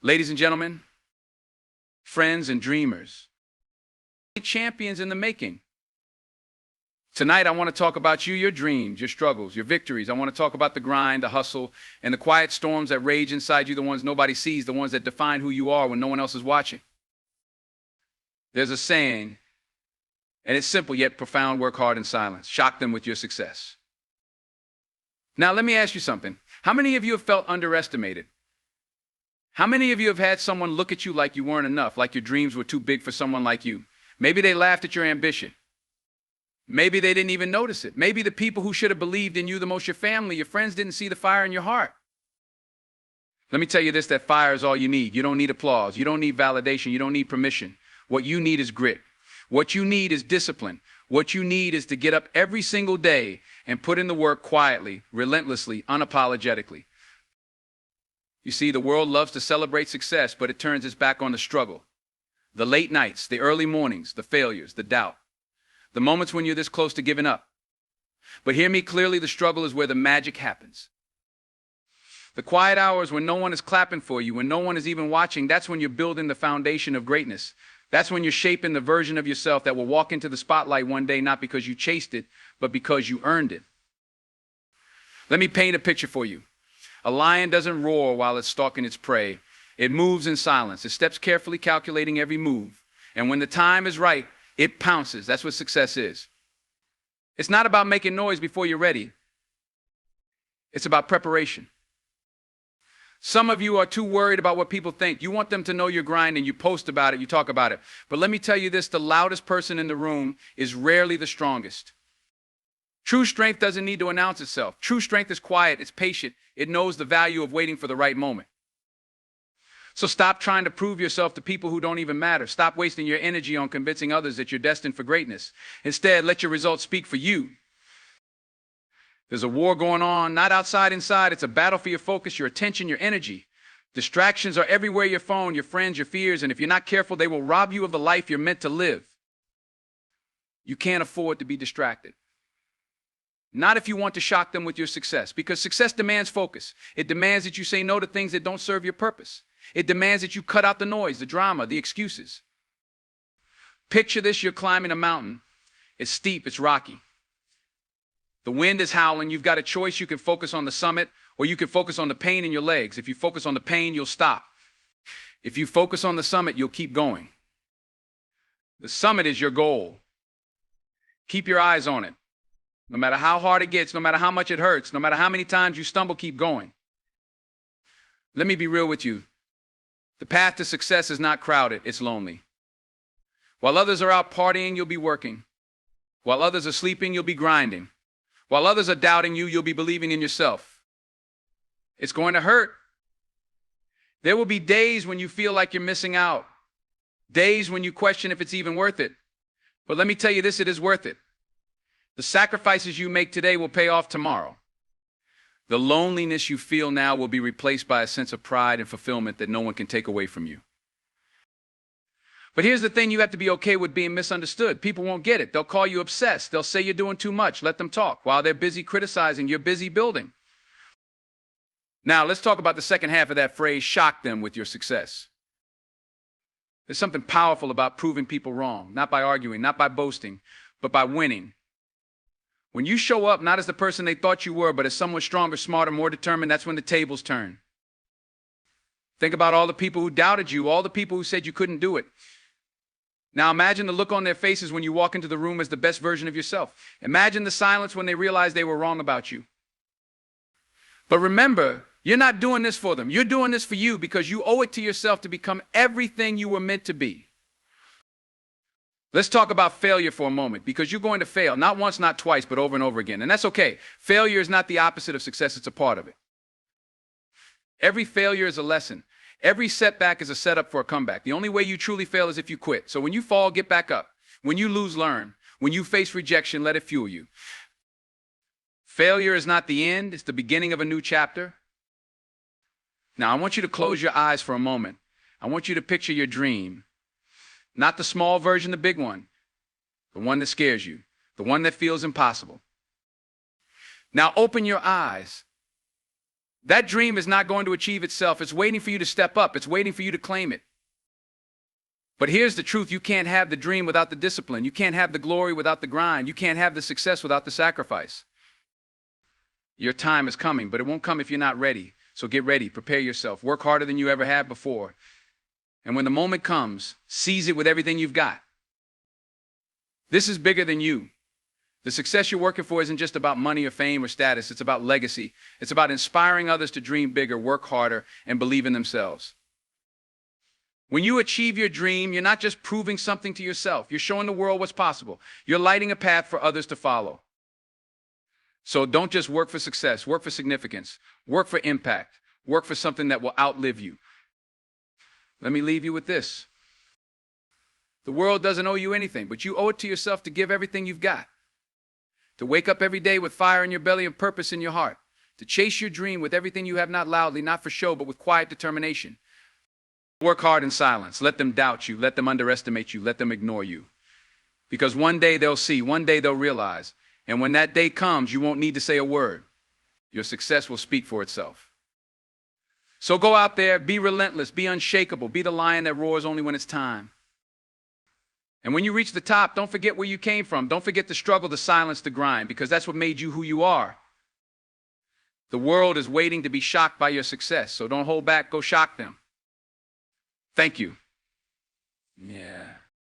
Ladies and gentlemen, friends and dreamers, champions in the making. Tonight, I want to talk about you, your dreams, your struggles, your victories. I want to talk about the grind, the hustle, and the quiet storms that rage inside you, the ones nobody sees, the ones that define who you are when no one else is watching. There's a saying, and it's simple yet profound: work hard in silence. Shock them with your success. Now, let me ask you something. How many of you have felt underestimated? How many of you have had someone look at you like you weren't enough, like your dreams were too big for someone like you? Maybe they laughed at your ambition. Maybe they didn't even notice it. Maybe the people who should have believed in you the most, your family, your friends, didn't see the fire in your heart. Let me tell you this, that fire is all you need. You don't need applause. You don't need validation. You don't need permission. What you need is grit. What you need is discipline. What you need is to get up every single day and put in the work quietly, relentlessly, unapologetically. You see, the world loves to celebrate success, but it turns its back on the struggle. The late nights, the early mornings, the failures, the doubt. The moments when you're this close to giving up. But hear me clearly, the struggle is where the magic happens. The quiet hours when no one is clapping for you, when no one is even watching, that's when you're building the foundation of greatness. That's when you're shaping the version of yourself that will walk into the spotlight one day, not because you chased it, but because you earned it. Let me paint a picture for you. A lion doesn't roar while it's stalking its prey. It moves in silence. It steps carefully, calculating every move. And when the time is right, it pounces. That's what success is. It's not about making noise before you're ready. It's about preparation. Some of you are too worried about what people think. You want them to know you're grinding. You post about it. You talk about it. But let me tell you this, the loudest person in the room is rarely the strongest. True strength doesn't need to announce itself. True strength is quiet. It's patient. It knows the value of waiting for the right moment. So stop trying to prove yourself to people who don't even matter. Stop wasting your energy on convincing others that you're destined for greatness. Instead, let your results speak for you. There's a war going on, not outside, inside. It's a battle for your focus, your attention, your energy. Distractions are everywhere: your phone, your friends, your fears, and if you're not careful, they will rob you of the life you're meant to live. You can't afford to be distracted. Not if you want to shock them with your success, because success demands focus. It demands that you say no to things that don't serve your purpose. It demands that you cut out the noise, the drama, the excuses. Picture this: you're climbing a mountain. It's steep, it's rocky. The wind is howling. You've got a choice. You can focus on the summit, or you can focus on the pain in your legs. If you focus on the pain, you'll stop. If you focus on the summit, you'll keep going. The summit is your goal. Keep your eyes on it. No matter how hard it gets, no matter how much it hurts, no matter how many times you stumble, keep going. Let me be real with you. The path to success is not crowded, it's lonely. While others are out partying, you'll be working. While others are sleeping, you'll be grinding. While others are doubting you, you'll be believing in yourself. It's going to hurt. There will be days when you feel like you're missing out. Days when you question if it's even worth it. But let me tell you this, it is worth it. The sacrifices you make today will pay off tomorrow. The loneliness you feel now will be replaced by a sense of pride and fulfillment that no one can take away from you. But here's the thing, you have to be okay with being misunderstood. People won't get it. They'll call you obsessed. They'll say you're doing too much. Let them talk. While they're busy criticizing, you're busy building. Now, let's talk about the second half of that phrase: shock them with your success. There's something powerful about proving people wrong, not by arguing, not by boasting, but by winning. When you show up not as the person they thought you were, but as someone stronger, smarter, more determined, that's when the tables turn. Think about all the people who doubted you, all the people who said you couldn't do it. Now imagine the look on their faces when you walk into the room as the best version of yourself. Imagine the silence when they realize they were wrong about you. But remember, you're not doing this for them. You're doing this for you because you owe it to yourself to become everything you were meant to be. Let's talk about failure for a moment, because you're going to fail, not once, not twice, but over and over again. And that's okay. Failure is not the opposite of success. It's a part of it. Every failure is a lesson. Every setback is a setup for a comeback. The only way you truly fail is if you quit. So when you fall, get back up. When you lose, learn. When you face rejection, let it fuel you. Failure is not the end. It's the beginning of a new chapter. Now, I want you to close your eyes for a moment. I want you to picture your dream. Not the small version, the big one. The one that scares you. The one that feels impossible. Now open your eyes. That dream is not going to achieve itself. It's waiting for you to step up. It's waiting for you to claim it. But here's the truth. You can't have the dream without the discipline. You can't have the glory without the grind. You can't have the success without the sacrifice. Your time is coming, but it won't come if you're not ready. So get ready. Prepare yourself. Work harder than you ever have before. And when the moment comes, seize it with everything you've got. This is bigger than you. The success you're working for isn't just about money or fame or status. It's about legacy. It's about inspiring others to dream bigger, work harder, and believe in themselves. When you achieve your dream, you're not just proving something to yourself. You're showing the world what's possible. You're lighting a path for others to follow. So don't just work for success. Work for significance. Work for impact. Work for something that will outlive you. Let me leave you with this. The world doesn't owe you anything, but you owe it to yourself to give everything you've got. To wake up every day with fire in your belly and purpose in your heart. To chase your dream with everything you have, not loudly, not for show, but with quiet determination. Work hard in silence. Let them doubt you. Let them underestimate you. Let them ignore you. Because one day they'll see, one day they'll realize. And when that day comes, you won't need to say a word. Your success will speak for itself. So go out there, be relentless, be unshakable, be the lion that roars only when it's time. And when you reach the top, don't forget where you came from. Don't forget the struggle, the silence, the grind, because that's what made you who you are. The world is waiting to be shocked by your success, so don't hold back, go shock them. Thank you. Yeah.